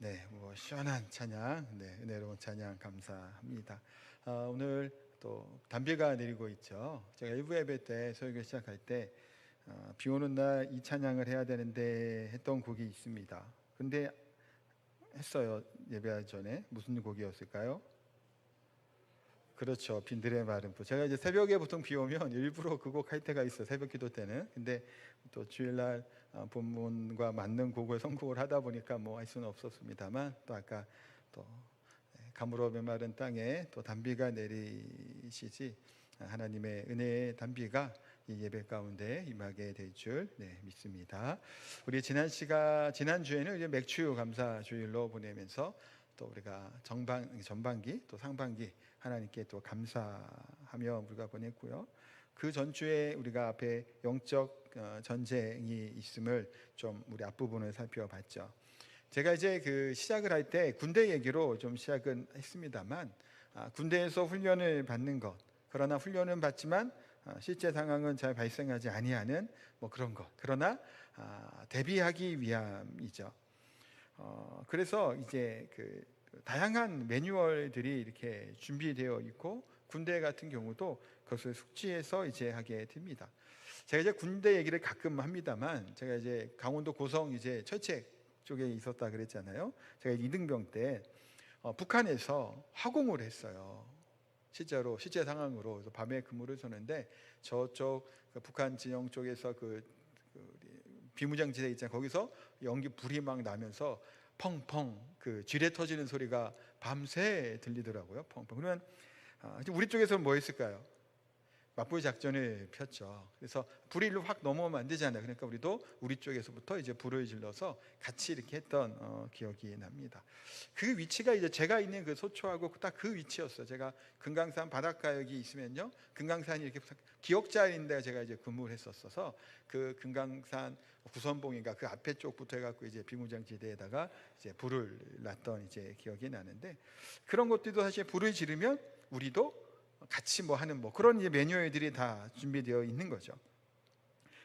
네, 시원한 찬양, 은혜로운 찬양 감사합니다. 오늘 또 단비가 내리고 있죠. 제가 일부 예배 때 설교 시작할 때 비 오는 날 이 찬양을 해야 되는데 했던 곡이 있습니다. 근데 했어요. 예배하기 전에. 무슨 곡이었을까요? 그렇죠. 빈들의 마른 부. 제가 이제 새벽에 보통 비 오면 일부러 그 곡 할 때가 있어요. 새벽 기도 때는. 근데 또 주일날 본문과 맞는 곡을 선곡을 하다 보니까 할 수는 없었습니다만, 또 아까 또 가물어 메마른 땅에 또 단비가 내리시지 하나님의 은혜의 단비가 이 예배 가운데 임하게 될 줄 믿습니다. 우리 지난주에는 이제 맥주 감사 주일로 보내면서 또 우리가 전반기 또 상반기 하나님께 또 감사하며 우리가 보냈고요. 그 전주에 우리가 앞에 영적 전쟁이 있음을 좀 우리 앞부분을 살펴봤죠. 제가 이제 그 시작을 할 때 군대 얘기로 좀 시작은 했습니다만, 군대에서 훈련을 받는 것, 그러나 훈련은 받지만 실제 상황은 잘 발생하지 아니하는 그런 것, 그러나 대비하기 위함이죠. 그래서 이제 그 다양한 매뉴얼들이 이렇게 준비되어 있고, 군대 같은 경우도 그것을 숙지해서 이제 하게 됩니다. 제가 이제 군대 얘기를 가끔 합니다만, 제가 이제 강원도 고성 이제 철책 쪽에 있었다 그랬잖아요. 제가 이등병 때 북한에서 화공을 했어요. 실제 상황으로. 그래서 밤에 근무를 줬는데 저쪽 그 북한 진영 쪽에서 그 비무장지대 있잖아요. 거기서 연기 불이 막 나면서 펑펑 그 지뢰 터지는 소리가 밤새 들리더라고요. 펑펑. 그러면 우리 쪽에서 뭐 했을까요? 맞불 작전을 폈죠. 그래서 불이 일로 확 넘어오면 안 되잖아요. 그러니까 우리도 우리 쪽에서부터 이제 불을 질러서 같이 이렇게 했던 기억이 납니다. 그 위치가 이제 제가 있는 그 소초하고 딱 그 위치였어요. 제가 금강산 바닷가 여기 있으면요, 금강산이 이렇게 기억자인데 제가 이제 근무를 했었어서 그 금강산 구선봉인가 그 앞에 쪽부터 해갖고 이제 비무장지대에다가 이제 불을 놨던 이제 기억이 나는데, 그런 것들도 사실 불을 지르면 우리도 같이 하는 그런 이제 매뉴얼들이 다 준비되어 있는 거죠.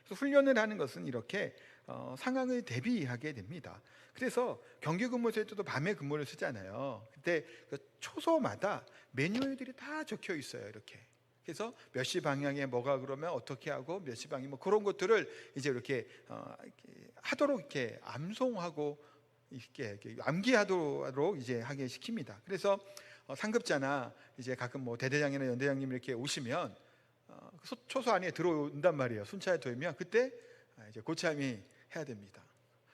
그래서 훈련을 하는 것은 이렇게 상황을 대비하게 됩니다. 그래서 경기 근무소에 도 밤에 근무를 쓰잖아요. 그때 그 초소마다 매뉴얼들이 다 적혀 있어요. 이렇게. 그래서 몇 시 방향에 뭐가 그러면 어떻게 하고 몇 시 방향 그런 것들을 이제 이렇게 하도록 이렇게 암송하고 이렇게 암기하도록 이제 하게 시킵니다. 그래서 상급자나 이제 가끔 대대장이나 연대장님 이렇게 오시면 초소 안에 들어온단 말이에요. 순찰에 들어오면 그때 이제 고참이 해야 됩니다.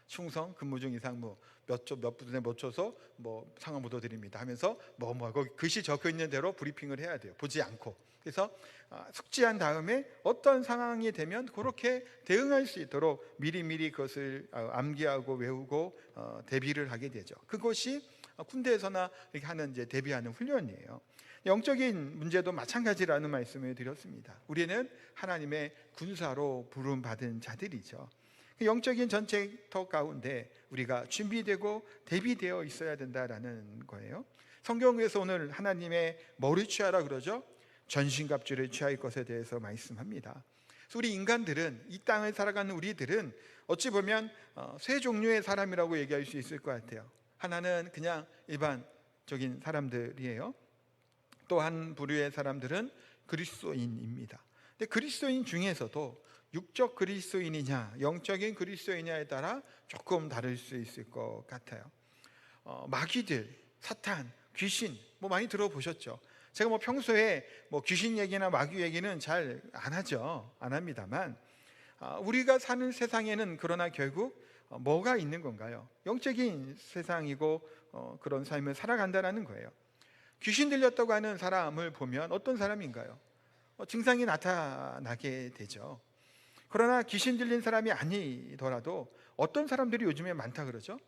충성, 근무 중 이상무, 몇 분에 못 쳐서 상황 보도 드립니다 하면서 거기 글씨 적혀 있는 대로 브리핑을 해야 돼요. 보지 않고. 그래서 숙지한 다음에 어떤 상황이 되면 그렇게 대응할 수 있도록 미리미리 그것을 암기하고 외우고 대비를 하게 되죠. 그것이 군대에서나 이렇게 하는 이제 대비하는 훈련이에요. 영적인 문제도 마찬가지라는 말씀을 드렸습니다. 우리는 하나님의 군사로 부름받은 자들이죠. 영적인 전쟁터 가운데 우리가 준비되고 대비되어 있어야 된다라는 거예요. 성경에서 오늘 하나님의 뭐를 취하라 그러죠? 전신갑주를 취할 것에 대해서 말씀합니다. 그래서 우리 인간들은, 이 땅을 살아가는 우리들은 어찌 보면 세 종류의 사람이라고 얘기할 수 있을 것 같아요. 하나는 그냥 일반적인 사람들이에요. 또 한 부류의 사람들은 그리스도인입니다. 근데 그리스도인 중에서도 육적 그리스도인이냐 영적인 그리스도인이냐에 따라 조금 다를 수 있을 것 같아요. 마귀들, 사탄, 귀신 많이 들어보셨죠? 제가 평소에 귀신 얘기나 마귀 얘기는 잘 안 하죠. 안 합니다만 우리가 사는 세상에는 그러나 결국 뭐가 있는 건가요? 영적인 세상이고 그런 삶을 살아간다는 거예요. 귀신 들렸다고 하는 사람을 보면 어떤 사람인가요? 증상이 나타나게 되죠. 그러나 귀신 들린 사람이 아니더라도 어떤 사람들이 요즘에 많다 그러죠?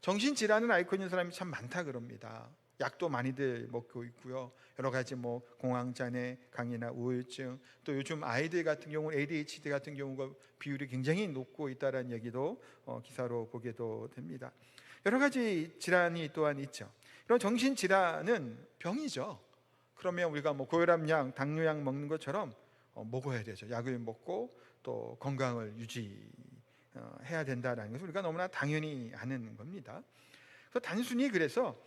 정신질환을 앓고 있는 사람이 참 많다 그럽니다. 약도 많이들 먹고 있고요. 여러 가지 공황장애, 강이나 우울증, 또 요즘 아이들 같은 경우는 ADHD 같은 경우가 비율이 굉장히 높고 있다는 얘기도 기사로 보게도 됩니다. 여러 가지 질환이 또한 있죠. 이런 정신질환은 병이죠. 그러면 우리가 고혈압약, 당뇨약 먹는 것처럼 먹어야 되죠. 약을 먹고 또 건강을 유지해야 된다는 것을 우리가 너무나 당연히 아는 겁니다. 단순히 그래서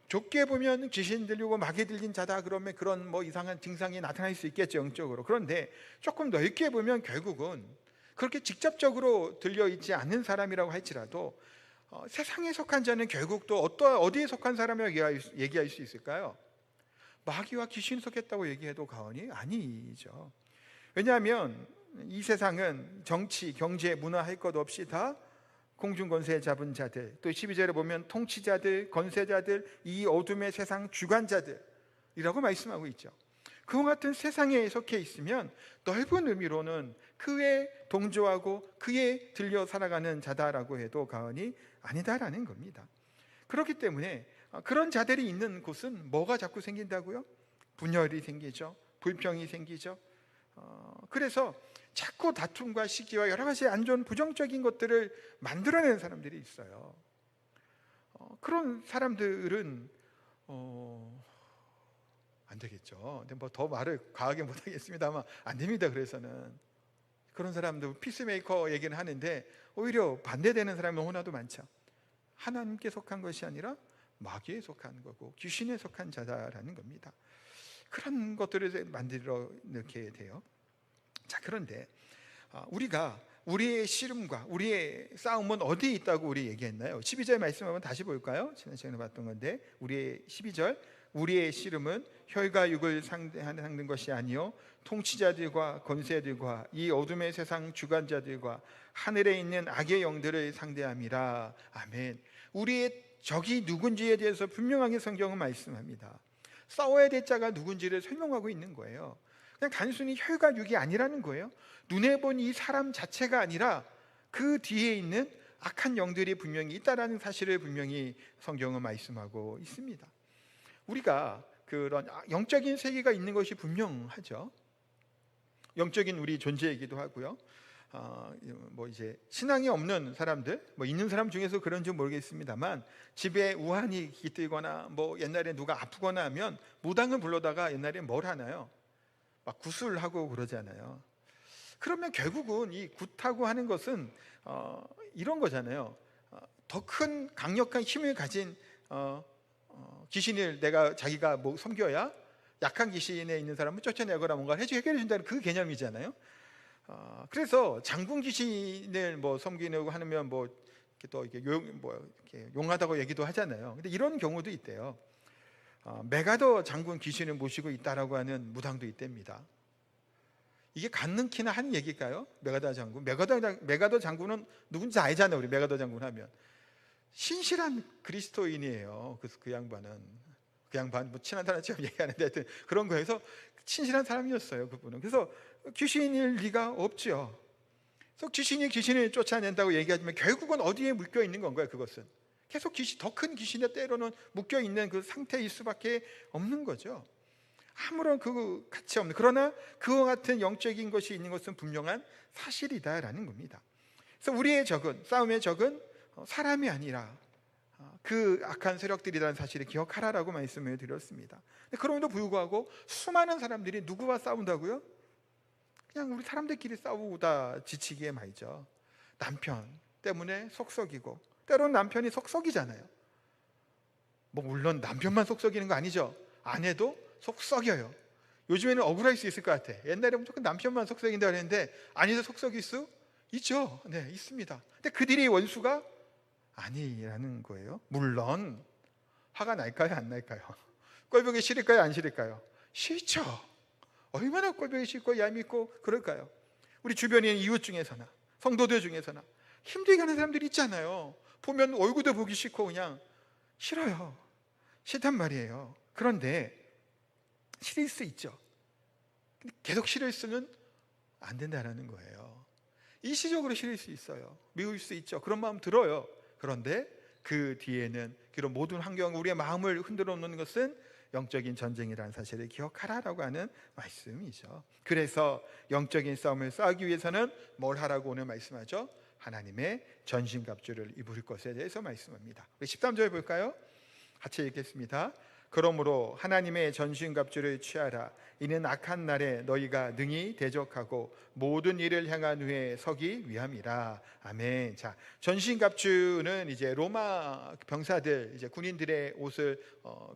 좁게 보면 귀신 들리고 마귀 들린 자다 그러면 그런 뭐 이상한 증상이 나타날 수 있겠죠, 영적으로. 그런데 조금 넓게 보면 결국은 그렇게 직접적으로 들려 있지 않는 사람이라고 할지라도 세상에 속한 자는 결국 또 어디에 속한 사람이라고 얘기할 수 있을까요? 마귀와 귀신 속했다고 얘기해도 과언이 아니죠. 왜냐하면 이 세상은 정치, 경제, 문화 할 것 없이 다 공중 권세 잡은 자들, 또 12절에 보면 통치자들, 권세자들, 이 어둠의 세상 주관자들이라고 말씀하고 있죠. 그와 같은 세상에 속해 있으면 넓은 의미로는 그에 동조하고 그에 들려 살아가는 자다라고 해도 과언이 아니다라는 겁니다. 그렇기 때문에 그런 자들이 있는 곳은 뭐가 자꾸 생긴다고요? 분열이 생기죠. 불평이 생기죠. 그래서 자꾸 다툼과 시기와 여러 가지 안 좋은 부정적인 것들을 만들어내는 사람들이 있어요. 그런 사람들은 안 되겠죠. 근데 뭐 더 말을 과하게 못 하겠습니다만 안 됩니다. 그래서는 그런 사람들 피스메이커 얘기는 하는데 오히려 반대되는 사람이 너무나도 많죠. 하나님께 속한 것이 아니라 마귀에 속한 거고 귀신에 속한 자다라는 겁니다. 그런 것들을 만들어 놓게 돼요. 자, 그런데 우리가 우리의 씨름과 우리의 싸움은 어디에 있다고 우리 얘기했나요? 12절 말씀 한번 다시 볼까요? 지난 시간에 봤던 건데 우리의 12절 우리의 씨름은 혈과 육을 상대하는 것이 아니요 통치자들과 권세들과 이 어둠의 세상 주관자들과 하늘에 있는 악의 영들을 상대함이라. 아멘. 우리의 적이 누군지에 대해서 분명하게 성경은 말씀합니다. 싸워야 될 자가 누군지를 설명하고 있는 거예요. 그냥 단순히 혈과 육이 아니라는 거예요. 눈에 본 이 사람 자체가 아니라 그 뒤에 있는 악한 영들이 분명히 있다라는 사실을 분명히 성경은 말씀하고 있습니다. 우리가 그런 영적인 세계가 있는 것이 분명하죠. 영적인 우리 존재이기도 하고요. 뭐 이제 신앙이 없는 사람들, 뭐 있는 사람 중에서 그런지 모르겠습니다만 집에 우환이 깃들거나 뭐 옛날에 누가 아프거나 하면 무당을 불러다가 옛날에 뭘 하나요? 막 구술하고 그러잖아요. 그러면 결국은 이 굿하고 하는 것은 이런 거잖아요. 더 큰 강력한 힘을 가진 귀신을 자기가 뭐 섬겨야 약한 귀신에 있는 사람을 쫓아내거나 뭔가 해결해 준다는 그 개념이잖아요. 그래서 장군 귀신을 뭐 섬기려고 하면 뭐 이렇게 또 이렇게 이렇게 용하다고 얘기도 하잖아요. 근데 이런 경우도 있대요. 메가더 장군 귀신을 모시고 있다라고 하는 무당도 있답니다. 이게 가능키나 하는 얘기일까요? 메가더 장군은 누군지 알잖아요. 우리 메가더 장군 하면 신실한 그리스도인이에요. 그래서 그 양반 뭐 친한 사람처럼 얘기하는데 하여튼 그런 거에서 신실한 사람이었어요. 그분은. 그래서 귀신일 리가 없죠. 그래서 귀신을 쫓아낸다고 얘기하지만 결국은 어디에 묶여 있는 건가요? 그것은 계속 더 큰 귀신에 때로는 묶여 있는 그 상태일 수밖에 없는 거죠. 아무런 그 가치 없는, 그러나 그와 같은 영적인 것이 있는 것은 분명한 사실이다라는 겁니다. 그래서 우리의 적은, 싸움의 적은 사람이 아니라 그 악한 세력들이라는 사실을 기억하라라고 말씀을 드렸습니다. 그럼에도 불구하고 수많은 사람들이 누구와 싸운다고요? 그냥 우리 사람들끼리 싸우다 지치기에 말이죠. 남편 때문에 속썩이고, 때로는 남편이 속썩이잖아요. 뭐 물론 남편만 속썩이는 거 아니죠. 아내도 속썩여요. 요즘에는 억울할 수 있을 것 같아. 옛날에 무조건 남편만 속썩인다고 했는데 아내도 속썩일 수 있죠. 네, 있습니다. 근데 그들이 원수가 아니라는 거예요. 물론 화가 날까요, 안 날까요? 꼴보기 싫을까요, 안 싫을까요? 싫죠. 얼마나 꼴보기 싫고 얄밉고 그럴까요? 우리 주변에 있는 이웃 중에서나 성도들 중에서나 힘들게 가는 사람들이 있잖아요. 보면 얼굴도 보기 싫고 그냥 싫어요. 싫단 말이에요. 그런데 싫을 수 있죠. 계속 싫을 수는 안 된다는 거예요. 일시적으로 싫을 수 있어요. 미울 수 있죠. 그런 마음 들어요. 그런데 그 뒤에는 그런 모든 환경, 우리의 마음을 흔들어 놓는 것은 영적인 전쟁이라는 사실을 기억하라라고 하는 말씀이죠. 그래서 영적인 싸움을 싸우기 위해서는 뭘 하라고 오늘 말씀하죠? 하나님의 전신갑주를 입을 것에 대해서 말씀합니다. 우리 13절 볼까요? 같이 읽겠습니다. 그러므로 하나님의 전신갑주를 취하라. 이는 악한 날에 너희가 능히 대적하고 모든 일을 향한 후에 서기 위함이라. 아멘. 자, 전신갑주는 이제 로마 병사들, 이제 군인들의 옷을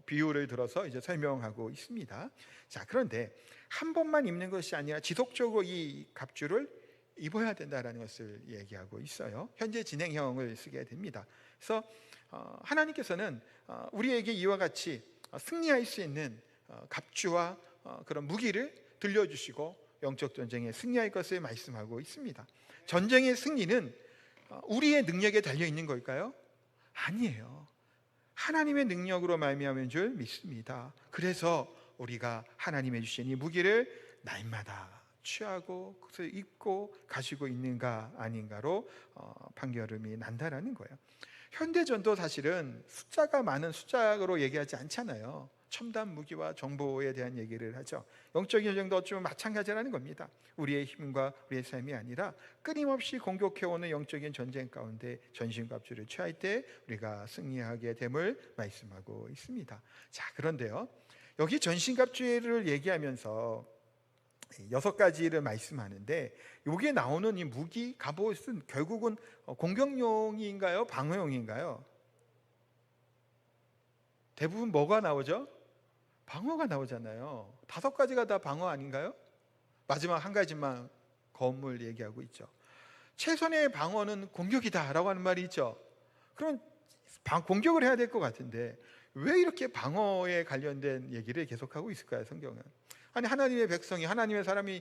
비유를 들어서 이제 설명하고 있습니다. 자, 그런데 한 번만 입는 것이 아니라 지속적으로 이 갑주를 입어야 된다라는 것을 얘기하고 있어요. 현재 진행형을 쓰게 됩니다. 그래서 하나님께서는 우리에게 이와 같이 승리할 수 있는 갑주와 그런 무기를 들려주시고 영적 전쟁에 승리할 것을 말씀하고 있습니다. 전쟁의 승리는 우리의 능력에 달려 있는 걸까요? 아니에요. 하나님의 능력으로 말미암은 줄 믿습니다. 그래서 우리가 하나님의 주신 이 무기를 날마다 취하고 그것을 입고 가지고 있는가 아닌가로 판결음이 난다라는 거예요. 현대전도 사실은 숫자가 많은 숫자로 얘기하지 않잖아요. 첨단 무기와 정보에 대한 얘기를 하죠. 영적인 전쟁도 어쩌면 마찬가지라는 겁니다. 우리의 힘과 우리의 삶이 아니라 끊임없이 공격해오는 영적인 전쟁 가운데 전신갑주를 취할 때 우리가 승리하게 됨을 말씀하고 있습니다. 자, 그런데요, 여기 전신갑주를 얘기하면서 6가지를 말씀하는데 여기에 나오는 이 무기, 갑옷은 결국은 공격용인가요? 방어용인가요? 대부분 뭐가 나오죠? 방어가 나오잖아요. 5가지가 다 방어 아닌가요? 마지막 한 가지만 검을 얘기하고 있죠. 최선의 방어는 공격이다라고 하는 말이 있죠. 그럼 공격을 해야 될 것 같은데 왜 이렇게 방어에 관련된 얘기를 계속하고 있을까요, 성경은? 아니, 하나님의 백성이, 하나님의 사람이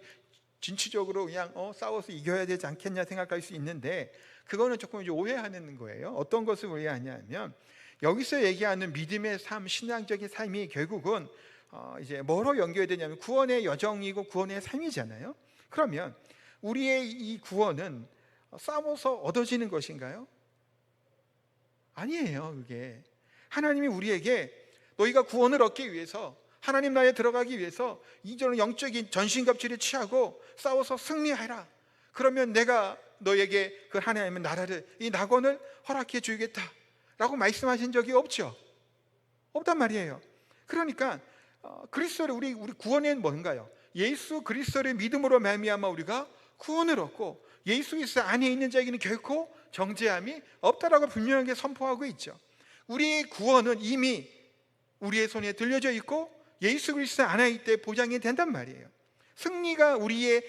진취적으로 그냥 싸워서 이겨야 되지 않겠냐 생각할 수 있는데 그거는 조금 이제 오해하는 거예요. 어떤 것을 오해하냐면 여기서 얘기하는 믿음의 삶, 신앙적인 삶이 결국은 이제 뭐로 연결되냐면 구원의 여정이고 구원의 삶이잖아요. 그러면 우리의 이 구원은 싸워서 얻어지는 것인가요? 아니에요. 그게 하나님이 우리에게 너희가 구원을 얻기 위해서, 하나님 나라에 들어가기 위해서 이전 영적인 전신갑주를 취하고 싸워서 승리하라. 그러면 내가 너에게 그 하나님의 나라를, 이 낙원을 허락해 주겠다라고 말씀하신 적이 없죠. 없단 말이에요. 그러니까 그리스도를 우리 구원은 뭔가요? 예수 그리스도를 믿음으로 말미암아 우리가 구원을 얻고 예수 그리스도 안에 있는 자에게는 결코 정죄함이 없다라고 분명하게 선포하고 있죠. 우리의 구원은 이미 우리의 손에 들려져 있고 예수 그리스도 안에 있을 때 보장이 된단 말이에요. 승리가 우리의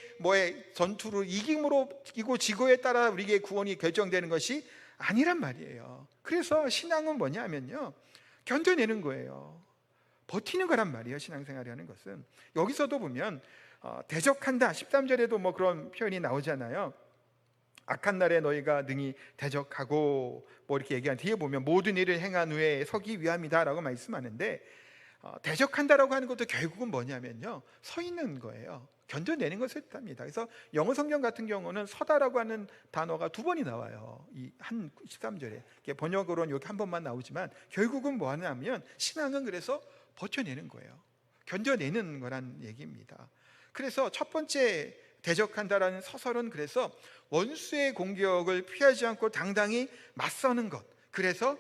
전투를 이기고 지고에 따라 우리의 구원이 결정되는 것이 아니란 말이에요. 그래서 신앙은 뭐냐면요, 견뎌내는 거예요. 버티는 거란 말이에요. 신앙생활이 하는 것은. 여기서도 보면 대적한다 13절에도 뭐 그런 표현이 나오잖아요. 악한 날에 너희가 능히 대적하고 뭐 이렇게 얘기한 뒤에 보면 모든 일을 행한 후에 서기 위함이다 라고 말씀하는데 대적한다라고 하는 것도 결국은 뭐냐면요, 서 있는 거예요. 견뎌내는 것을 뜻합니다. 그래서 영어 성경 같은 경우는 서다라고 하는 단어가 2번이 나와요. 이 한 13절에 번역으로는 여기 한 번만 나오지만 결국은 뭐 하냐면 신앙은 그래서 버텨내는 거예요. 견뎌내는 거란 얘기입니다. 그래서 첫 번째 대적한다라는 서설은 그래서 원수의 공격을 피하지 않고 당당히 맞서는 것, 그래서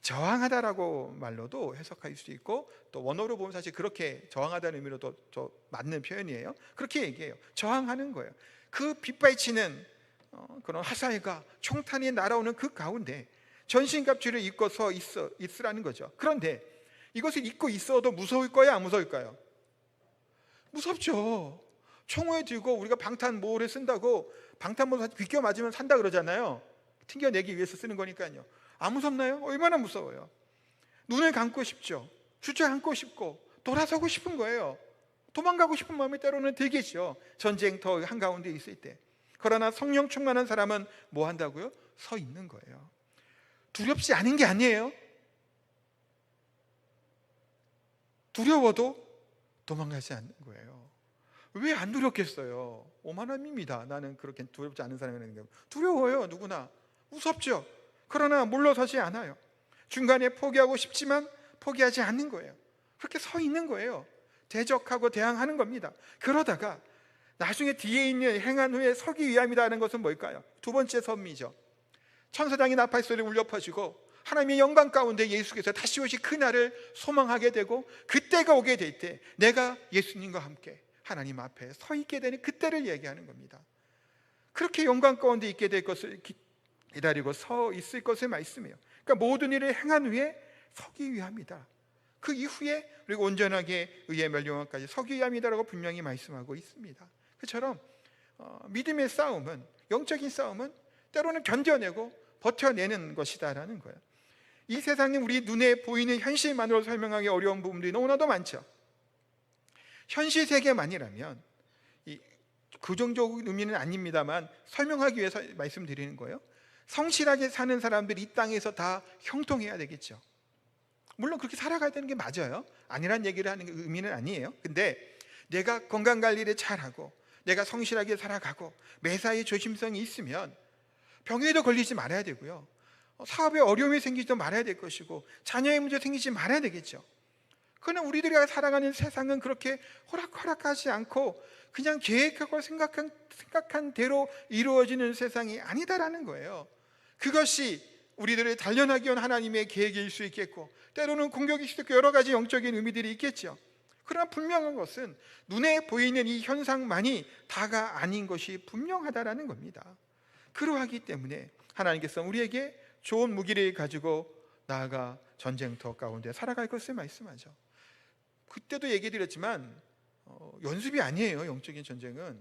저항하다라고 말로도 해석할 수 있고 또 원어로 보면 사실 그렇게 저항하다는 의미로도 맞는 표현이에요. 그렇게 얘기해요. 저항하는 거예요. 그 빗발치는 그런 화살과 총탄이 날아오는 그 가운데 전신갑주를 입고 서 있으라는 거죠. 그런데 이것을 입고 있어도 무서울 거야, 안 무서울까요? 무섭죠. 총을 들고 우리가 방탄모를 쓴다고 방탄모 비껴 맞으면 산다 그러잖아요. 튕겨내기 위해서 쓰는 거니까요. 안 무섭나요? 얼마나 무서워요. 눈을 감고 싶죠. 주저앉고 싶고 돌아서고 싶은 거예요. 도망가고 싶은 마음이 때로는 들겠죠. 전쟁터 한가운데 있을 때. 그러나 성령 충만한 사람은 뭐 한다고요? 서 있는 거예요. 두렵지 않은 게 아니에요. 두려워도 도망가지 않는 거예요. 왜 안 두렵겠어요? 오만함입니다. 나는 그렇게 두렵지 않은 사람이라는 게. 두려워요, 누구나. 무섭죠. 그러나 물러서지 않아요. 중간에 포기하고 싶지만 포기하지 않는 거예요. 그렇게 서 있는 거예요. 대적하고 대항하는 겁니다. 그러다가 나중에 뒤에 있는 행한 후에 서기 위함이라는 것은 뭘까요? 2번째 선미죠. 천사장이 나팔 소리를 울려 퍼지고 하나님의 영광 가운데 예수께서 다시 오실 그날을 소망하게 되고, 그때가 오게 될 때 내가 예수님과 함께 하나님 앞에 서 있게 되는 그때를 얘기하는 겁니다. 그렇게 영광 가운데 있게 될 것을 기다리고 서 있을 것을 말씀해요. 그러니까 모든 일을 행한 후에 서기 위함이다. 그 이후에 그리고 온전하게 의의 멸류관까지 서기 위함이다라고 분명히 말씀하고 있습니다. 그처럼 믿음의 싸움은, 영적인 싸움은 때로는 견뎌내고 버텨내는 것이다라는 거예요. 이 세상에 우리 눈에 보이는 현실만으로 설명하기 어려운 부분들이 너무나도 많죠. 현실 세계만이라면, 이 부정적인 의미는 아닙니다만 설명하기 위해서 말씀드리는 거예요. 성실하게 사는 사람들이 이 땅에서 다 형통해야 되겠죠. 물론 그렇게 살아가야 되는 게 맞아요. 아니란 얘기를 하는 의미는 아니에요. 근데 내가 건강관리를 잘하고 내가 성실하게 살아가고 매사에 조심성이 있으면 병에도 걸리지 말아야 되고요, 사업에 어려움이 생기지도 말아야 될 것이고, 자녀의 문제 생기지 말아야 되겠죠. 그러나 우리들이 살아가는 세상은 그렇게 호락호락하지 않고 그냥 계획하고 생각한 대로 이루어지는 세상이 아니다라는 거예요. 그것이 우리들을 단련하기 위한 하나님의 계획일 수 있겠고, 때로는 공격일 수도 있고 여러 가지 영적인 의미들이 있겠죠. 그러나 분명한 것은 눈에 보이는 이 현상만이 다가 아닌 것이 분명하다라는 겁니다. 그러하기 때문에 하나님께서 우리에게 좋은 무기를 가지고 나아가 전쟁터 가운데 살아갈 것을 말씀하죠. 그때도 얘기 드렸지만 연습이 아니에요. 영적인 전쟁은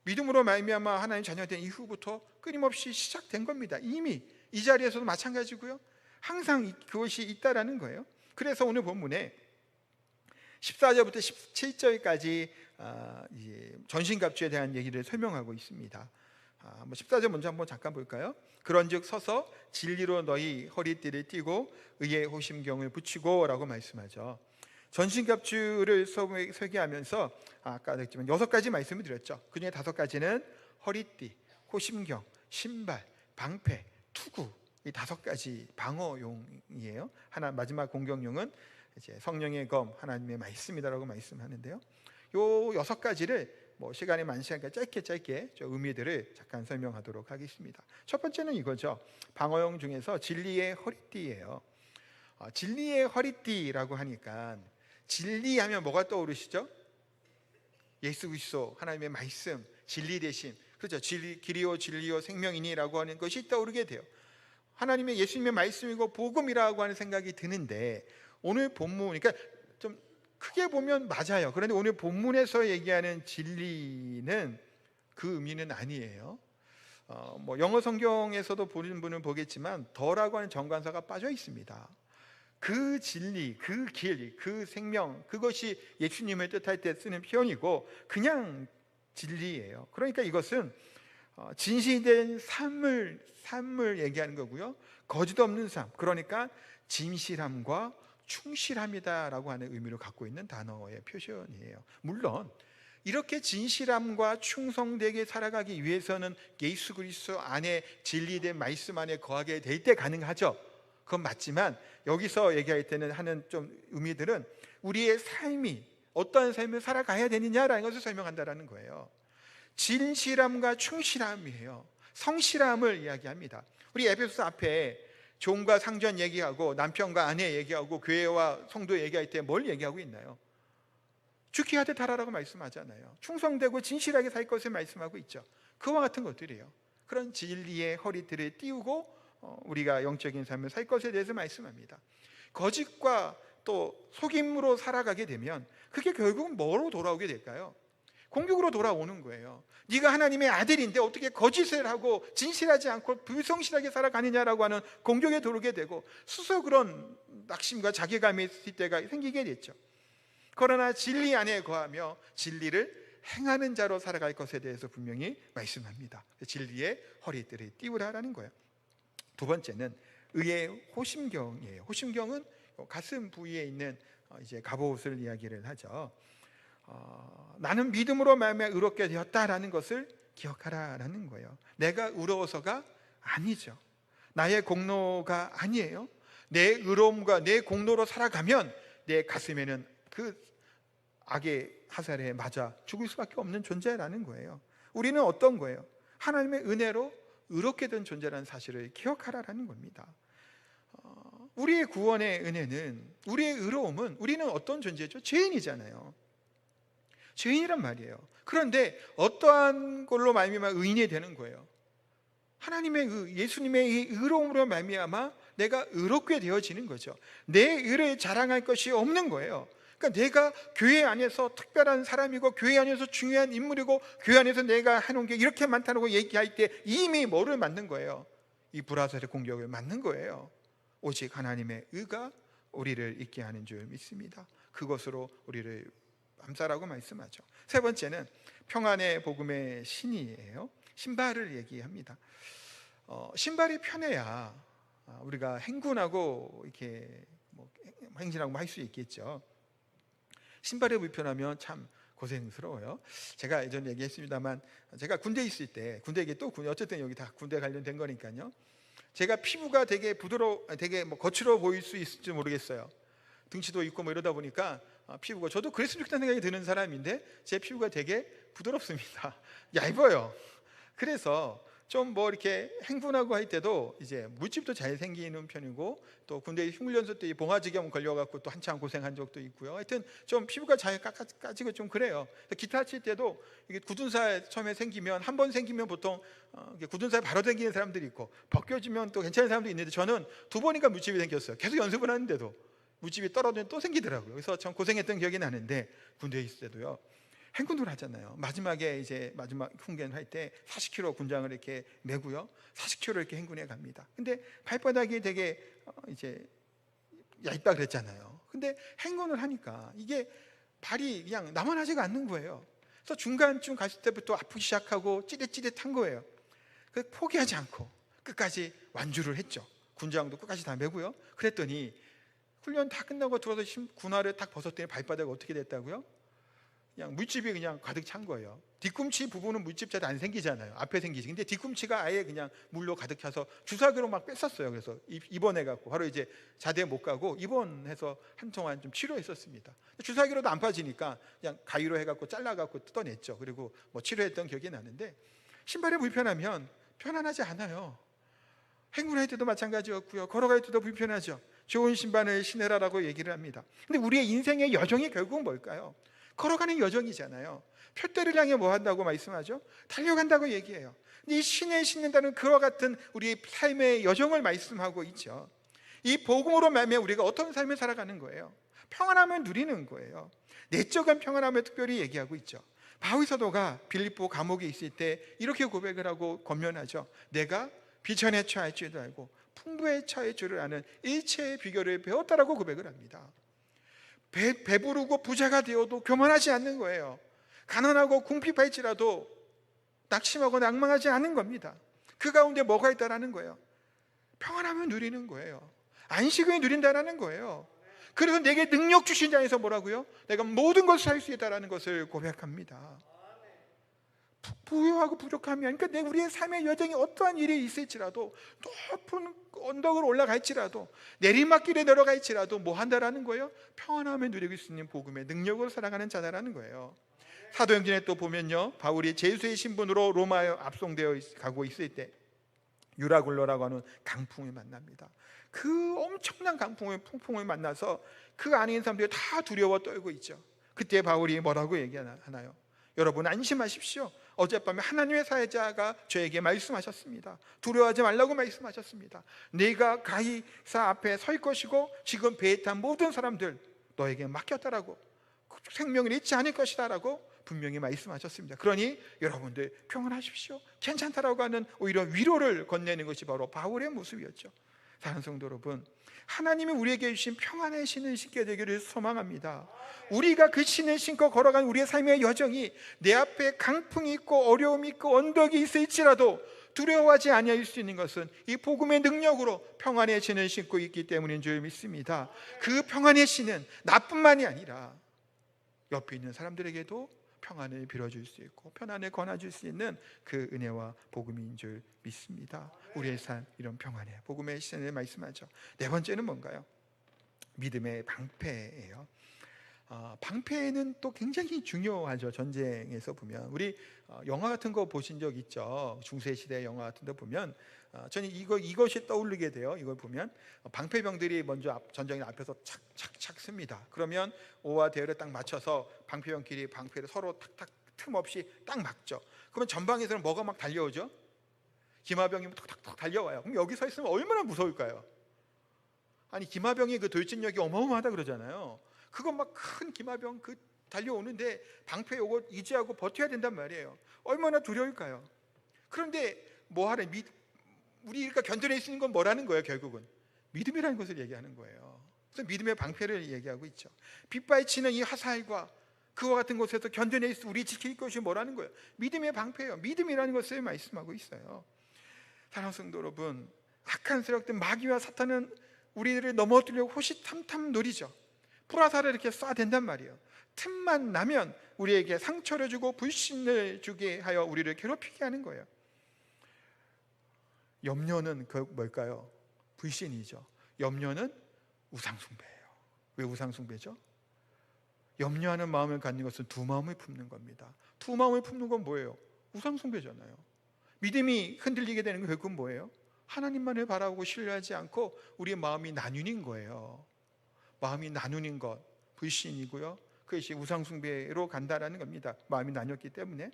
믿음으로 말미암아 하나님 자녀된 이후부터 끊임없이 시작된 겁니다. 이미 이 자리에서도 마찬가지고요, 항상 그것이 있다라는 거예요. 그래서 오늘 본문에 14절부터 17절까지 전신갑주에 대한 얘기를 설명하고 있습니다. 14절 먼저 한번 잠깐 볼까요? 그런즉 서서 진리로 너희 허리띠를 띠고 의의 호심경을 붙이고 라고 말씀하죠. 전신갑주를 설계하면서 아까 했지만 6가지 말씀을 드렸죠. 그 중에 5가지는 허리띠, 호심경, 신발, 방패, 투구, 이 5가지 방어용이에요. 하나 마지막 공격용은 이제 성령의 검, 하나님의 말씀이다라고 말씀하는데요. 요 6가지를 시간이 많지 않으니까 짧게 저 의미들을 잠깐 설명하도록 하겠습니다. 첫 번째는 이거죠. 방어용 중에서 진리의 허리띠예요. 진리의 허리띠라고 하니까 진리하면 뭐가 떠오르시죠? 예수 그리스도, 하나님의 말씀, 진리 되심. 그렇죠. 길이요 진리요 생명이니라고 하는 것이 떠오르게 돼요. 하나님의 예수님의 말씀이고 복음이라고 하는 생각이 드는데, 오늘 본문, 그러니까 좀 크게 보면 맞아요. 그런데 오늘 본문에서 얘기하는 진리는 그 의미는 아니에요. 영어 성경에서도 보는 분은 보겠지만 더라고 하는 정관사가 빠져 있습니다. 그 진리, 그 길, 그 생명, 그것이 예수님을 뜻할 때 쓰는 표현이고 그냥 진리예요. 그러니까 이것은 진실된 삶을 얘기하는 거고요, 거짓 없는 삶, 그러니까 진실함과 충실함이다라고 하는 의미를 갖고 있는 단어의 표현이에요. 물론 이렇게 진실함과 충성되게 살아가기 위해서는 예수 그리스도 안에 진리된 말씀 안에 거하게 될 때 가능하죠. 그건 맞지만 여기서 얘기할 때는 하는 좀 의미들은 우리의 삶이 어떠한 삶을 살아가야 되느냐라는 것을 설명한다라는 거예요. 진실함과 충실함이에요. 성실함을 이야기합니다. 우리 에베소서 앞에 종과 상전 얘기하고 남편과 아내 얘기하고 교회와 성도 얘기할 때 뭘 얘기하고 있나요? 죽게 하듯 하라라고 말씀하잖아요. 충성되고 진실하게 살 것을 말씀하고 있죠. 그와 같은 것들이에요. 그런 진리의 허리띠를 띄우고 우리가 영적인 삶을 살 것에 대해서 말씀합니다. 거짓과 또 속임으로 살아가게 되면 그게 결국은 뭐로 돌아오게 될까요? 공격으로 돌아오는 거예요. 네가 하나님의 아들인데 어떻게 거짓을 하고 진실하지 않고 불성실하게 살아가느냐라고 하는 공격에 들어오게 되고, 스스로 그런 낙심과 자괴감이 있을 때가 생기게 됐죠. 그러나 진리 안에 거하며 진리를 행하는 자로 살아갈 것에 대해서 분명히 말씀합니다. 진리의 허리띠를 띄우라라는 거예요. 두 번째는 의의 호심경이에요. 호심경은 가슴 부위에 있는 이제 갑옷을 이야기를 하죠. 나는 믿음으로 말미암아 의롭게 되었다라는 것을 기억하라라는 거예요. 내가 의로워서가 아니죠. 나의 공로가 아니에요. 내 의로움과 내 공로로 살아가면 내 가슴에는 그 악의 화살에 맞아 죽을 수밖에 없는 존재라는 거예요. 우리는 어떤 거예요? 하나님의 은혜로 의롭게 된 존재라는 사실을 기억하라라는 겁니다. 우리의 구원의 은혜는, 우리의 의로움은, 우리는 어떤 존재죠? 죄인이잖아요. 죄인이란 말이에요. 그런데 어떠한 걸로 말미암아 의인이 되는 거예요? 하나님의 예수님의 이 의로움으로 말미암아 내가 의롭게 되어지는 거죠. 내 의를 자랑할 것이 없는 거예요. 그러니까 내가 교회 안에서 특별한 사람이고 교회 안에서 중요한 인물이고 교회 안에서 내가 해놓은 게 이렇게 많다고 얘기할 때 이미 뭐를 맞는 거예요? 이 불화살의 공격을 맞는 거예요. 오직 하나님의 의가 우리를 있게 하는 줄 믿습니다. 그것으로 우리를 암살하고 말씀하죠. 세 번째는 평안의 복음의 신이에요. 신발을 얘기합니다. 신발이 편해야 우리가 행군하고 이렇게 행진하고 할 수 있겠죠. 신발이 불편하면 참 고생스러워요. 제가 예전에 얘기했습니다만, 제가 군대에 있을 때, 군대 얘기 또 어쨌든 여기 다 군대 관련된 거니까요. 제가 피부가 되게 되게 거칠어 보일 수 있을지 모르겠어요. 등치도 있고 이러다 보니까 피부가, 저도 그랬으면 좋겠다는 생각이 드는 사람인데 제 피부가 되게 부드럽습니다. 얇아요. 그래서 좀 이렇게 행군하고 할 때도 이제 물집도 잘 생기는 편이고, 또 군대 흉훈련소 때 봉화지경 걸려갖고 또 한참 고생한 적도 있고요. 하여튼 좀 피부가 잘 까지고 좀 그래요. 기타 칠 때도 이게 굳은 살 처음에 생기면, 한 번 생기면 보통 굳은 살 바로 생기는 사람들이 있고 벗겨지면 또 괜찮은 사람도 있는데, 저는 두 번인가 물집이 생겼어요. 계속 연습을 하는데도 물집이 떨어지면 또 생기더라고요. 그래서 참 고생했던 기억이 나는데, 군대에 있을 때도요. 행군을 하잖아요. 마지막에 이제 마지막 훈련 할 때 40km 군장을 이렇게 메고요, 40km 이렇게 행군해 갑니다. 근데 발바닥이 되게 이제 얇다 그랬잖아요. 근데 행군을 하니까 이게 발이 그냥 나만 하지가 않는 거예요. 그래서 중간쯤 갔을 때부터 아프기 시작하고 찌릿찌릿한 거예요. 그래서 포기하지 않고 끝까지 완주를 했죠. 군장도 끝까지 다 메고요. 그랬더니 훈련 다 끝나고 들어서 군화를 딱 벗었더니 발바닥이 어떻게 됐다고요? 그냥 물집이 그냥 가득 찬 거예요. 뒤꿈치 부분은 물집 잘 안 생기잖아요. 앞에 생기지. 근데 뒤꿈치가 아예 그냥 물로 가득 차서 주사기로 막 뺐었어요. 그래서 입원해갖고 바로 이제 자대 못 가고 입원해서 한동안 좀 치료했었습니다. 주사기로도 안 빠지니까 그냥 가위로 해갖고 잘라갖고 뜯어냈죠. 그리고 치료했던 기억이 나는데, 신발이 불편하면 편안하지 않아요. 행군할 때도 마찬가지였고요. 걸어갈 때도 불편하죠. 좋은 신발을 신으라라고 얘기를 합니다. 근데 우리의 인생의 여정이 결국은 뭘까요? 걸어가는 여정이잖아요. 표대를 향해 뭐 한다고 말씀하죠? 달려간다고 얘기해요. 이 신을 신는다는 그와 같은 우리 삶의 여정을 말씀하고 있죠. 이 복음으로 말미암아 우리가 어떤 삶을 살아가는 거예요? 평안함을 누리는 거예요. 내적인 평안함을 특별히 얘기하고 있죠. 바울 사도가 빌립보 감옥에 있을 때 이렇게 고백을 하고 권면하죠. 내가 비천에 처할 줄도 알고 풍부에 처할 줄을 아는 일체의 비결을 배웠다라고 고백을 합니다. 배부르고 부자가 되어도 교만하지 않는 거예요. 가난하고 궁핍할지라도 낙심하고 낭망하지 않는 겁니다. 그 가운데 뭐가 있다라는 거예요? 평안함을 누리는 거예요. 안식을 누린다라는 거예요. 그래서 내게 능력 주신 자에서 뭐라고요? 내가 모든 것을 할 수 있다라는 것을 고백합니다. 부유하고 부족함이 아니니까 우리의 삶의 여정에 어떠한 일이 있을지라도, 높은 언덕을 올라갈지라도, 내리막길에 내려갈지라도 뭐 한다라는 거예요? 평안함을 누리고 있는 복음의 능력으로 살아가는 자다라는 거예요. 사도행전에 또 보면요, 바울이 제수의 신분으로 로마에 압송되어 가고 있을 때 유라굴로라고 하는 강풍을 만납니다. 그 엄청난 풍풍을 만나서 그 안에 있는 사람들이 다 두려워 떨고 있죠. 그때 바울이 뭐라고 얘기하나요? 여러분 안심하십시오. 어젯밤에 하나님의 사회자가 저에게 말씀하셨습니다. 두려워하지 말라고 말씀하셨습니다. 네가 가이사 앞에 설 것이고 지금 배에 탄 모든 사람들 너에게 맡겼다라고, 생명을 잃지 않을 것이다라고 분명히 말씀하셨습니다. 그러니 여러분들 평안하십시오, 괜찮다라고 하는 오히려 위로를 건네는 것이 바로 바울의 모습이었죠. 사랑하는 성도 여러분, 하나님이 우리에게 주신 평안의 신을 신게 되기를 소망합니다. 우리가 그 신을 신고 걸어간 우리의 삶의 여정이 내 앞에 강풍이 있고 어려움이 있고 언덕이 있을지라도 두려워하지 아니할 수 있는 것은 이 복음의 능력으로 평안의 신을 신고 있기 때문인 줄 믿습니다. 그 평안의 신은 나뿐만이 아니라 옆에 있는 사람들에게도 평안을 빌어줄 수 있고 편안을 권해줄 수 있는 그 은혜와 복음인 줄 믿습니다. 우리의 삶, 이런 평안의 복음의 신을 말씀하죠. 네 번째는 뭔가요? 믿음의 방패예요. 방패는 또 굉장히 중요하죠. 전쟁에서 보면 우리 영화 같은 거 보신 적 있죠? 중세 시대 영화 같은 거 보면 저는 이것이 떠오르게 돼요. 이걸 보면 방패병들이 먼저 전쟁의 앞에서 착착착 씁니다. 그러면 오와 대열에 딱 맞춰서 방패병끼리 방패를 서로 탁탁 틈 없이 딱 막죠. 그러면 전방에서는 뭐가 막 달려오죠? 기마병이 탁탁탁 달려와요. 그럼 여기 서 있으면 얼마나 무서울까요? 아니, 기마병이 그 돌진력이 어마어마하다 그러잖아요. 그거 막 큰 기마병 그 달려오는데 방패 요거 유지하고 버텨야 된단 말이에요. 얼마나 두려울까요? 그런데 뭐하래? 우리가 견뎌낼 수 있는 건 뭐라는 거예요? 결국은 믿음이라는 것을 얘기하는 거예요. 그래서 믿음의 방패를 얘기하고 있죠. 빗발치는 이 화살과 그와 같은 곳에서 견뎌낼 수, 우리 지킬 것이 뭐라는 거예요? 믿음의 방패예요. 믿음이라는 것을 말씀하고 있어요. 사랑하는 성도 여러분, 악한 세력들 마귀와 사탄은 우리를 넘어뜨리려고 호시탐탐 노리죠. 불화살을 이렇게 쏴댄단 말이에요. 틈만 나면 우리에게 상처를 주고 불신을 주게 하여 우리를 괴롭히게 하는 거예요. 염려는 뭘까요? 불신이죠. 염려는 우상숭배예요. 왜 우상숭배죠? 염려하는 마음을 갖는 것은 두 마음을 품는 겁니다. 두 마음을 품는 건 뭐예요? 우상숭배잖아요. 믿음이 흔들리게 되는 건 결국은 뭐예요? 하나님만을 바라보고 신뢰하지 않고 우리의 마음이 나뉘는 거예요. 마음이 나누는 것, 불신이고요. 그것이 우상숭배로 간다라는 겁니다. 마음이 나뉘었기 때문에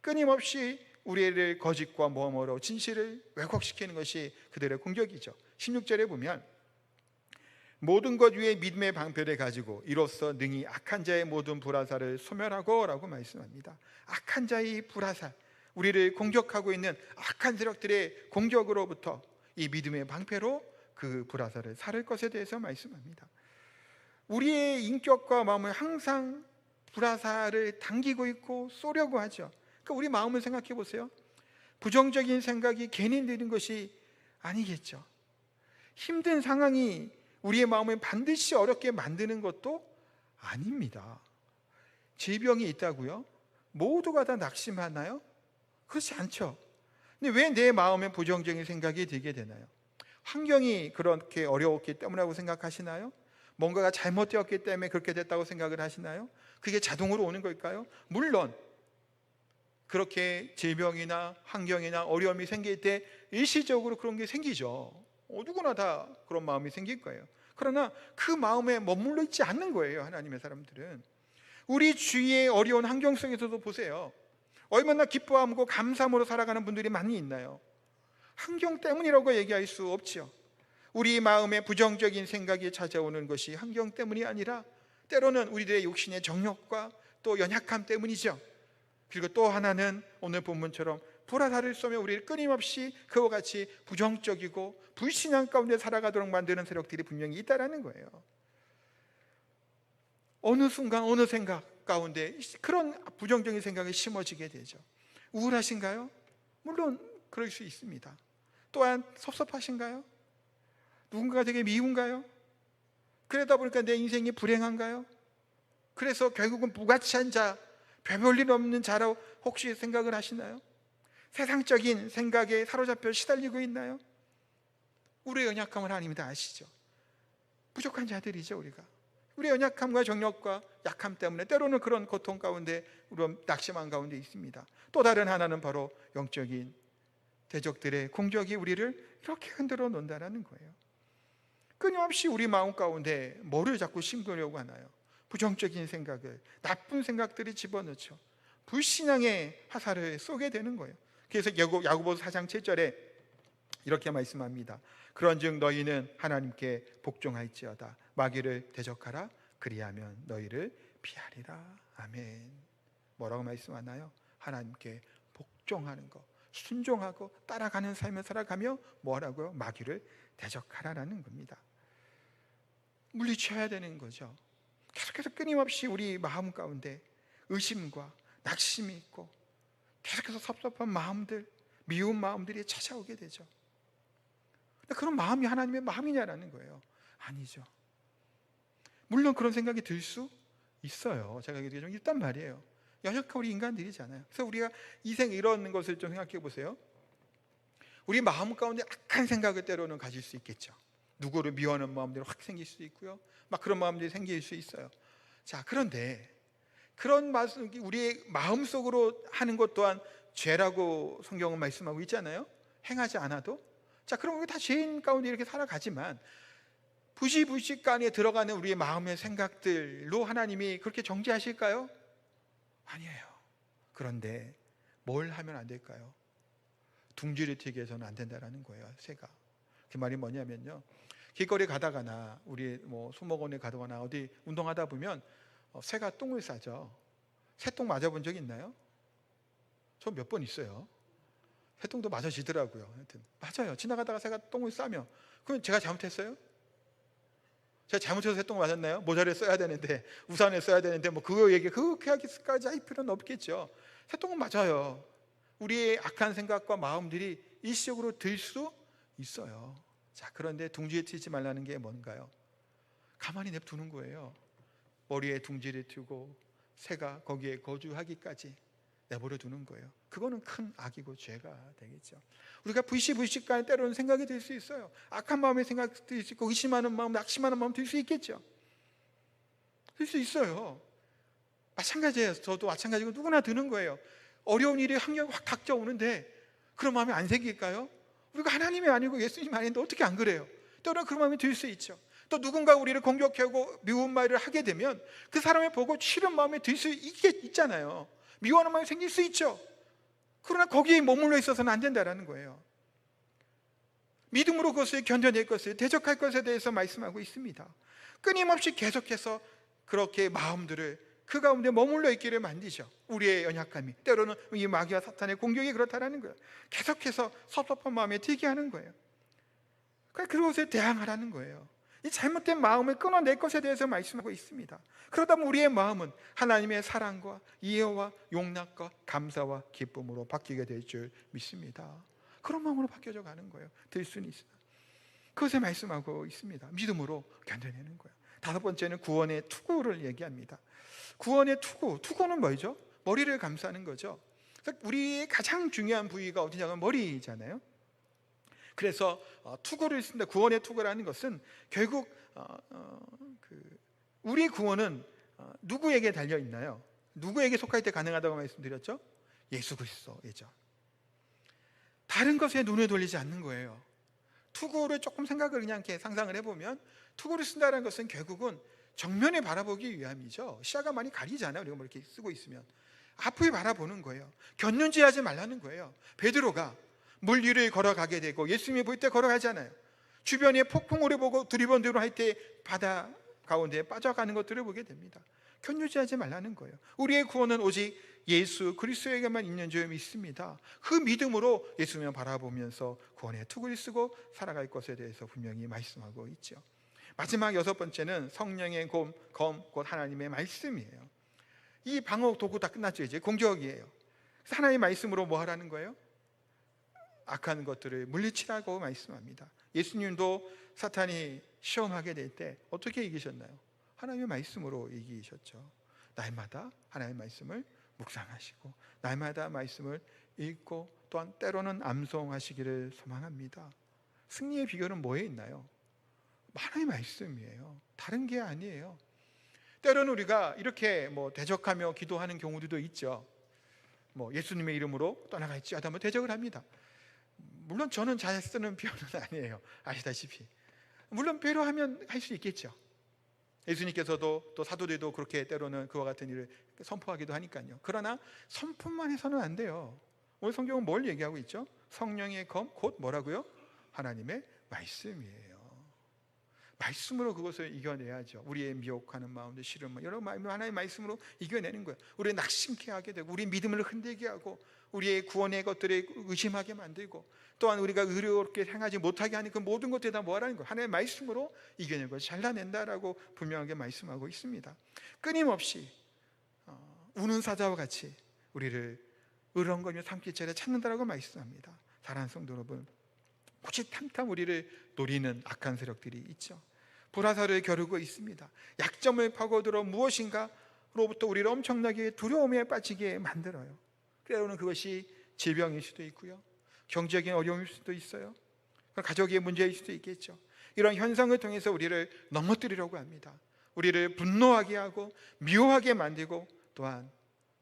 끊임없이 우리를 거짓과 모함으로 진실을 왜곡시키는 것이 그들의 공격이죠. 16절에 보면 모든 것 위에 믿음의 방패를 가지고 이로써 능히 악한 자의 모든 불화살을 소멸하고 라고 말씀합니다. 악한 자의 불화살, 우리를 공격하고 있는 악한 세력들의 공격으로부터 이 믿음의 방패로 그 불화살을 사를 것에 대해서 말씀합니다. 우리의 인격과 마음을 항상 불화살을 당기고 있고 쏘려고 하죠. 그러니까 우리 마음을 생각해 보세요. 부정적인 생각이 괜히 드는 것이 아니겠죠. 힘든 상황이 우리의 마음을 반드시 어렵게 만드는 것도 아닙니다. 질병이 있다고요? 모두가 다 낙심하나요? 그렇지 않죠. 근데 왜 내 마음에 부정적인 생각이 들게 되나요? 환경이 그렇게 어려웠기 때문이라고 생각하시나요? 뭔가가 잘못되었기 때문에 그렇게 됐다고 생각을 하시나요? 그게 자동으로 오는 걸까요? 물론 그렇게 질병이나 환경이나 어려움이 생길 때 일시적으로 그런 게 생기죠. 누구나 다 그런 마음이 생길 거예요. 그러나 그 마음에 머물러 있지 않는 거예요. 하나님의 사람들은 우리 주위의 어려운 환경 속에서도 보세요. 얼마나 기뻐하고 감사함으로 살아가는 분들이 많이 있나요? 환경 때문이라고 얘기할 수 없지요. 우리 마음에 부정적인 생각이 찾아오는 것이 환경 때문이 아니라 때로는 우리들의 욕심의 정욕과 또 연약함 때문이죠. 그리고 또 하나는 오늘 본문처럼 불화살을 쏘며 우리를 끊임없이 그와 같이 부정적이고 불신앙 가운데 살아가도록 만드는 세력들이 분명히 있다라는 거예요. 어느 순간 어느 생각 가운데 그런 부정적인 생각이 심어지게 되죠. 우울하신가요? 물론 그럴 수 있습니다. 또한 섭섭하신가요? 누군가가 되게 미운가요? 그러다 보니까 내 인생이 불행한가요? 그래서 결국은 무가치한 자, 별볼일 없는 자라고 혹시 생각을 하시나요? 세상적인 생각에 사로잡혀 시달리고 있나요? 우리의 연약함을 하나님이 다 아시죠. 부족한 자들이죠. 우리의 연약함과 정력과 약함 때문에 때로는 그런 고통 가운데 우리 낙심한 가운데 있습니다. 또 다른 하나는 바로 영적인 대적들의 공격이 우리를 이렇게 흔들어 놓는다는 거예요. 끊임없이 우리 마음 가운데 뭐를 자꾸 심으려고 하나요? 부정적인 생각을, 나쁜 생각들을 집어넣죠. 불신앙의 화살을 쏘게 되는 거예요. 그래서 야고보서 4장 7절에 이렇게 말씀합니다. 그런즉 너희는 하나님께 복종할지어다. 마귀를 대적하라. 그리하면 너희를 피하리라. 아멘. 뭐라고 말씀하나요? 하나님께 복종하는 것, 순종하고 따라가는 삶을 살아가며 뭐라고요? 마귀를 대적하라라는 겁니다. 물리쳐야 되는 거죠. 계속해서 끊임없이 우리 마음 가운데 의심과 낙심이 있고 계속해서 섭섭한 마음들, 미운 마음들이 찾아오게 되죠. 근데 그런 마음이 하나님의 마음이냐라는 거예요. 아니죠. 물론 그런 생각이 들 수 있어요. 제가 얘기해 좀 있단 말이에요. 연약한 우리 인간들이잖아요. 그래서 우리가 이런 것을 좀 생각해 보세요. 우리 마음 가운데 악한 생각을 때로는 가질 수 있겠죠. 누구를 미워하는 마음들이 확 생길 수 있고요. 막 그런 마음들이 생길 수 있어요. 자, 그런데 그런 말씀, 우리의 마음속으로 하는 것 또한 죄라고 성경은 말씀하고 있잖아요. 행하지 않아도. 자, 그럼 우리 다 죄인 가운데 이렇게 살아가지만 부시부시간에 들어가는 우리의 마음의 생각들로 하나님이 그렇게 정죄하실까요? 아니에요. 그런데 뭘 하면 안 될까요? 둥지를 튀게 해서는 안 된다는 거예요. 새가. 그 말이 뭐냐면요, 길거리 가다가나 우리 수목원에 가거나 어디 운동하다 보면 새가 똥을 싸죠. 새똥 맞아본 적 있나요? 저 몇 번 있어요. 새똥도 맞아지더라고요. 하여튼 맞아요. 지나가다가 새가 똥을 싸면 그럼 제가 잘못했어요? 제가 잘못해서 새똥 맞았나요? 모자를 써야 되는데, 우산을 써야 되는데 그거 얘기 그렇게 하기까지 할 필요는 없겠죠. 새똥은 맞아요. 우리의 악한 생각과 마음들이 일시적으로 들 수 있어요. 자, 그런데 둥지에 튀지 말라는 게 뭔가요? 가만히 냅두는 거예요. 머리에 둥지를 튀고 새가 거기에 거주하기까지 내버려 두는 거예요. 그거는 큰 악이고 죄가 되겠죠. 우리가 불시불시간에 때로는 생각이 들 수 있어요. 악한 마음의 생각이 들 수 있고, 의심하는 마음, 낙심하는 마음 들 수 있겠죠. 들 수 있어요. 마찬가지예요. 저도 마찬가지고 누구나 드는 거예요. 어려운 일이 환경이 확 닥쳐오는데 그런 마음이 안 생길까요? 우리가 하나님이 아니고 예수님 아닌데 어떻게 안 그래요? 때로는 그런 마음이 들 수 있죠. 또 누군가 우리를 공격하고 미운 말을 하게 되면 그 사람을 보고 싫은 마음이 들 수 있잖아요. 미워하는 마음이 생길 수 있죠. 그러나 거기에 머물러 있어서는 안 된다는 거예요. 믿음으로 그것을 견뎌낼 것을, 대적할 것에 대해서 말씀하고 있습니다. 끊임없이 계속해서 그렇게 마음들을 그 가운데 머물러 있기를 만드죠. 우리의 연약함이, 때로는 이 마귀와 사탄의 공격이 그렇다라는 거예요. 계속해서 섭섭한 마음에 들게 하는 거예요. 그러니까 그것에 대항하라는 거예요. 이 잘못된 마음을 끊어낼 것에 대해서 말씀하고 있습니다. 그러다 보면 우리의 마음은 하나님의 사랑과 이해와 용납과 감사와 기쁨으로 바뀌게 될 줄 믿습니다. 그런 마음으로 바뀌어져 가는 거예요. 될 수는 있어요. 그것에 말씀하고 있습니다. 믿음으로 견뎌내는 거예요. 다섯 번째는 구원의 투구를 얘기합니다. 구원의 투구는 뭐죠? 머리를 감싸는 거죠. 우리의 가장 중요한 부위가 어디냐면 머리잖아요. 그래서 투구를 쓴다. 구원의 투구라는 것은 결국 우리 구원은 누구에게 달려 있나요? 누구에게 속할 때 가능하다고 말씀드렸죠? 예수 그리스도이죠. 다른 것에 눈을 돌리지 않는 거예요. 투구를 조금 생각을 그냥 이렇게 상상을 해보면, 투구를 쓴다는 것은 결국은 정면에 바라보기 위함이죠. 시야가 많이 가리잖아요. 우리가 뭐 이렇게 쓰고 있으면 앞을 바라보는 거예요. 곁눈질하지 말라는 거예요. 베드로가 물 위를 걸어가게 되고 예수님이 볼 때 걸어가잖아요. 주변에 폭풍우를 보고 두리번두리번 할 때 바다 가운데 빠져가는 것들을 보게 됩니다. 곁눈질하지 말라는 거예요. 우리의 구원은 오직 예수 그리스도에게만 있는 줄 믿습니다. 그 믿음으로 예수님을 바라보면서 구원의 투구를 쓰고 살아갈 것에 대해서 분명히 말씀하고 있죠. 마지막 여섯 번째는 성령의 검, 곧 하나님의 말씀이에요. 이 방어 도구 다 끝났죠. 이제 공격이에요. 그래서 하나님의 말씀으로 뭐 하라는 거예요? 악한 것들을 물리치라고 말씀합니다. 예수님도 사탄이 시험하게 될 때 어떻게 이기셨나요? 하나님의 말씀으로 이기셨죠. 날마다 하나님의 말씀을 묵상하시고 날마다 말씀을 읽고 또한 때로는 암송하시기를 소망합니다. 승리의 비결은 뭐에 있나요? 하나님의 말씀이에요. 다른 게 아니에요. 때로는 우리가 이렇게 대적하며 기도하는 경우들도 있죠. 예수님의 이름으로 떠나갈지 하다 대적을 합니다. 물론 저는 잘 쓰는 표현은 아니에요. 아시다시피. 물론 배려하면 할 수 있겠죠. 예수님께서도 또 사도들도 그렇게 때로는 그와 같은 일을 선포하기도 하니까요. 그러나 선포만 해서는 안 돼요. 오늘 성경은 뭘 얘기하고 있죠? 성령의 검, 곧 뭐라고요? 하나님의 말씀이에요. 말씀으로 그것을 이겨내야죠. 우리의 미혹하는 마음들, 싫은 마음, 여러 마음을 하나님의 말씀으로 이겨내는 거예요. 우리를 낙심케 하게 되고 우리 믿음을 흔들게 하고 우리의 구원의 것들을 의심하게 만들고 또한 우리가 의롭게 행하지 못하게 하는 그 모든 것들이 다 뭐라는 거예요? 하나님의 말씀으로 이겨낸 것을 잘라낸다라고 분명하게 말씀하고 있습니다. 끊임없이 우는 사자와 같이 우리를 으렁거리며 삼킬자를 찾는다라고 말씀합니다. 사랑하는 성도 여러분, 호시탐탐 우리를 노리는 악한 세력들이 있죠. 불화살을 겨루고 있습니다. 약점을 파고들어 무엇인가로부터 우리를 엄청나게 두려움에 빠지게 만들어요. 때로는 그것이 질병일 수도 있고요, 경제적인 어려움일 수도 있어요, 가족의 문제일 수도 있겠죠. 이런 현상을 통해서 우리를 넘어뜨리려고 합니다. 우리를 분노하게 하고 미워하게 만들고 또한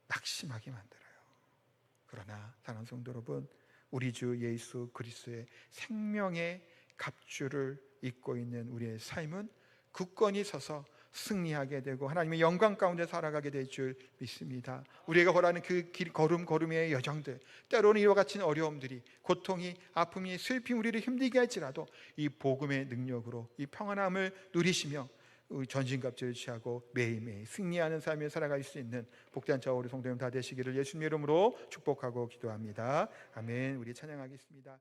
낙심하게 만들어요. 그러나 사랑하는 성도 여러분, 우리 주 예수 그리스도의 생명의 갑주를 입고 있는 우리의 삶은 굳건히 서서 승리하게 되고 하나님의 영광 가운데 살아가게 될 줄 믿습니다. 우리가 걸어가는 그 길 걸음걸음의 여정들, 때로는 이와 같은 어려움들이, 고통이, 아픔이, 슬픔이 우리를 힘들게 할지라도 이 복음의 능력으로 이 평안함을 누리시며 전신갑주를 취하고 매일매일 승리하는 삶을 살아갈 수 있는 복된 저와 우리 성도님 다 되시기를 예수님의 이름으로 축복하고 기도합니다. 아멘. 우리 찬양하겠습니다.